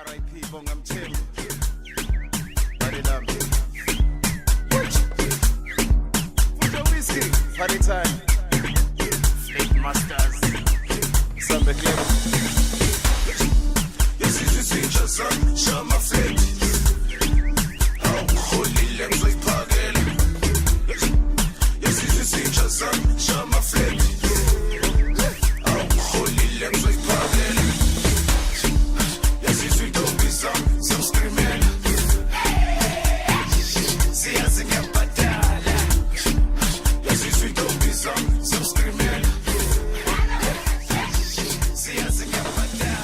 R.I.P. Bongam Tim. Badidam. Fujo Whiskey. Party time. Fleet Masters. Samba Clear. Yes, it's a teacher, show my fleet. Oh, holy legs with Pagel. Yes, it's a teacher, show my fleet. Oh, holy legs with Pagel. Yes, it's a don't be some screaming. See, I sing a batalla. Yes, it's a don't be some screaming. See, I sing a batalla.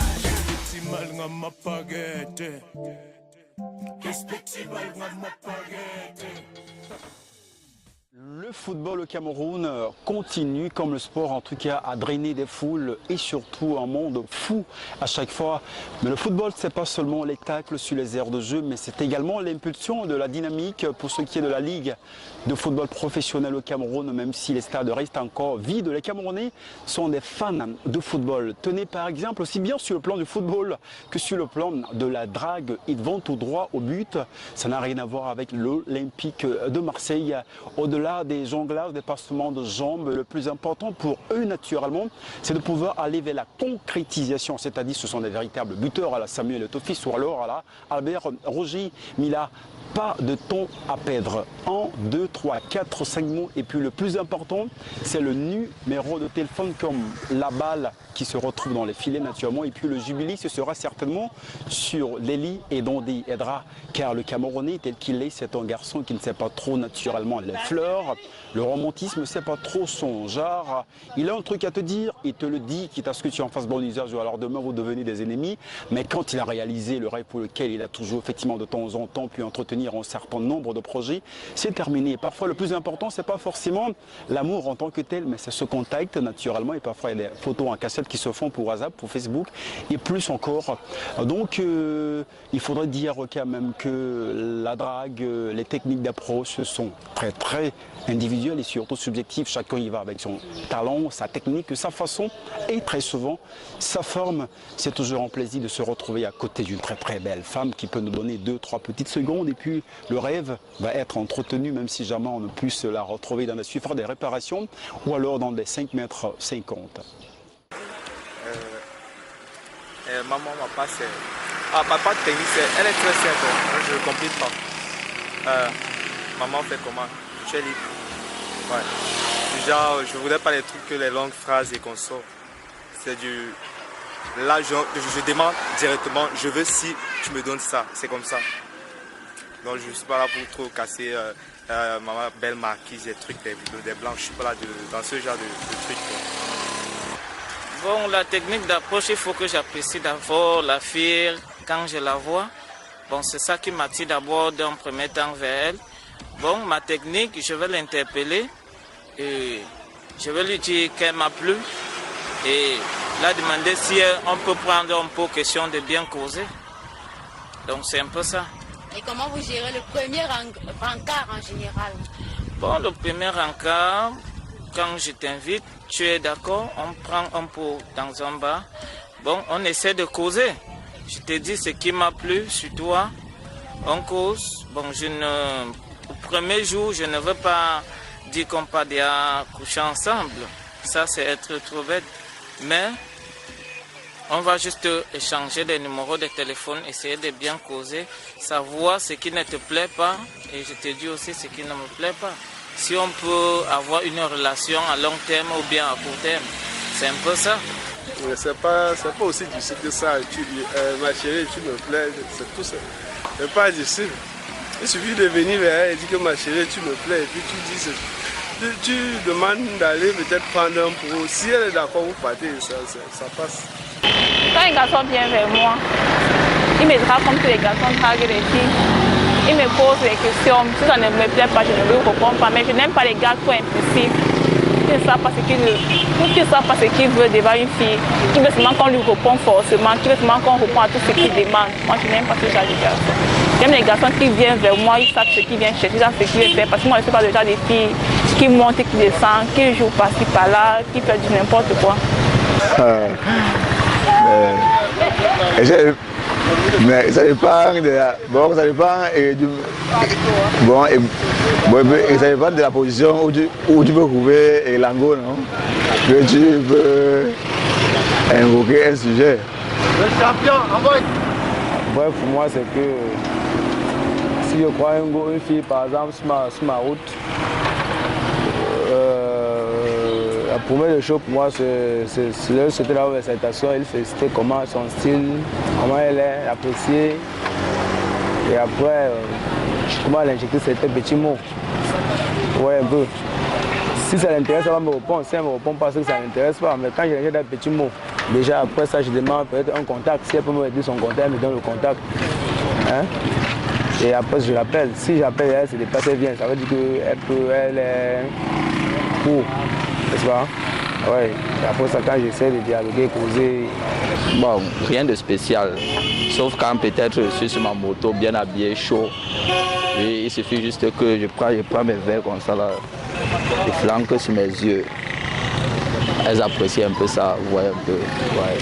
Petit mal dans ma baguette. Petit mal dans ma baguette. Le football au Cameroun continue, comme le sport en tout cas, à drainer des foules et surtout un monde fou à chaque fois. Mais le football, c'est pas seulement les tacles sur les aires de jeu, mais c'est également l'impulsion de la dynamique pour ce qui est de la Ligue de football professionnel au Cameroun, même si les stades restent encore vides. Les Camerounais sont des fans de football. Tenez par exemple, aussi bien sur le plan du football que sur le plan de la drague, ils vont tout droit au but. Ça n'a rien à voir avec l'Olympique de Marseille. Au-delà des jonglages, des passements de jambes, le plus important pour eux naturellement, c'est de pouvoir aller vers la concrétisation, c'est-à-dire ce sont des véritables buteurs à la Samuel Eto'o ou alors à la Albert Roger Mila. Pas de temps à perdre. 1, 2, 3, 4, 5 mots. Et puis le plus important, c'est le numéro de téléphone comme la balle qui se retrouve dans les filets naturellement. Et puis le jubilé, ce sera certainement sur Léli et Dondi Edra. Car le Camerounais tel qu'il est, c'est un garçon qui ne sait pas trop naturellement les fleurs. Le romantisme, c'est pas trop son genre. Il a un truc à te dire, il te le dit, quitte à ce que tu en fasses bon usage ou alors demain vous devenez des ennemis. Mais quand il a réalisé le rêve pour lequel il a toujours effectivement de temps en temps pu entretenir un certain nombre de projets, c'est terminé. Parfois le plus important, c'est pas forcément l'amour en tant que tel, mais c'est ce contact naturellement. Et parfois il y a des photos en cassette qui se font pour WhatsApp, pour Facebook et plus encore. Donc il faudrait dire quand même que la drague, les techniques d'approche sont très individuelles et surtout subjectives. Chacun y va avec son talent, sa technique, sa façon et très souvent sa forme. C'est toujours un plaisir de se retrouver à côté d'une très belle femme qui peut nous donner 2-3 petites secondes et puis le rêve va être entretenu même si jamais on ne puisse la retrouver dans des suivre des réparations ou alors dans des 5,50 mètres. Maman, papa, c'est... Ah, papa, technique, elle est très simple, je ne complique pas. Maman fait comment? Tu es libre. Ouais. Genre, je ne voudrais pas les trucs que les longues phrases et qu'on sort. C'est du... Là, je demande directement, je veux si tu me donnes ça, c'est comme ça. Donc je ne suis pas là pour trop casser maman belle marquise, des trucs, des blancs, je ne suis pas là dans ce genre de trucs. Bon, la technique d'approche, il faut que j'apprécie d'abord la fille quand je la vois. Bon, c'est ça qui m'attire d'abord d'un premier temps vers elle. Bon, ma technique, je vais l'interpeller et je vais lui dire qu'elle m'a plu et la demander si on peut prendre un peu question de bien causer. Donc c'est un peu ça. Et comment vous gérez le premier rencard en général? Bon, le premier rencard, quand je t'invite, tu es d'accord, on prend un pot dans un bar. Bon, on essaie de causer. Je te dis ce qui m'a plu sur toi. On cause. Bon, au premier jour, je ne veux pas dire qu'on peut déjà coucher ensemble. Ça, c'est être trop bête. Mais on va juste échanger des numéros de téléphone, essayer de bien causer, savoir ce qui ne te plaît pas et je te dis aussi ce qui ne me plaît pas. Si on peut avoir une relation à long terme ou bien à court terme, c'est un peu ça. C'est pas aussi difficile que ça. Ma chérie, tu me plais, c'est tout ça. C'est pas difficile. Il suffit de venir vers elle et dire que ma chérie, tu me plais et puis tu demandes d'aller peut-être prendre un pot. Si elle est d'accord, vous partez, ça passe. Quand un garçon vient vers moi, il me drague comme tous les garçons draguent les filles. Il me pose des questions. Si ça ne me plaît pas, je ne lui réponds pas. Mais je n'aime pas les gars trop impulsifs. Qui ne savent pas ce qu'il veut devant une fille. Qui veut seulement qu'on lui répond forcément. Qui veut seulement qu'on répond à tout ce qu'il demande. Moi, je n'aime pas ce genre de garçons. J'aime les garçons qui viennent vers moi, ils savent ce qu'ils viennent chercher, ils savent ce qu'ils veulent faire. Parce que moi, je ne suis pas le genre de filles qui montent, qui descendent, qui jouent par-ci par-là, qui font du n'importe quoi. Mais ça dépend de la... Bon, ça dépend du... Bon, et ça dépend de la position où tu peux trouver l'angle, non? Que tu peux invoquer un sujet. Le champion, envoie. Bref, pour moi, c'est que si je crois une fille, par exemple, sur ma route, la première chose pour moi, c'était la présentation, il féliciter comment son style, comment elle est appréciée. Et après, comment l'injecter certains petits mots. Ouais, un peu. Si ça l'intéresse, elle va me répondre. Si elle ne me répond pas, c'est que ça ne l'intéresse pas. Mais quand je l'injecte des petits mots, déjà après ça, je demande peut-être un contact. Si elle peut me dire son contact, elle me donne le contact. Hein? Et après, je l'appelle. Si j'appelle elle, c'est des personnes viennent. Ça veut dire qu'elle est pour. N'est-ce pas? Ouais. Et après ça, quand j'essaie de dialoguer, causer. Bon, rien de spécial. Sauf quand peut-être je suis sur ma moto, bien habillé, chaud. Et il suffit juste que je prends mes verres comme ça, là, et flanque sur mes yeux. Elles apprécient un peu ça, vous voyez un peu. Ouais.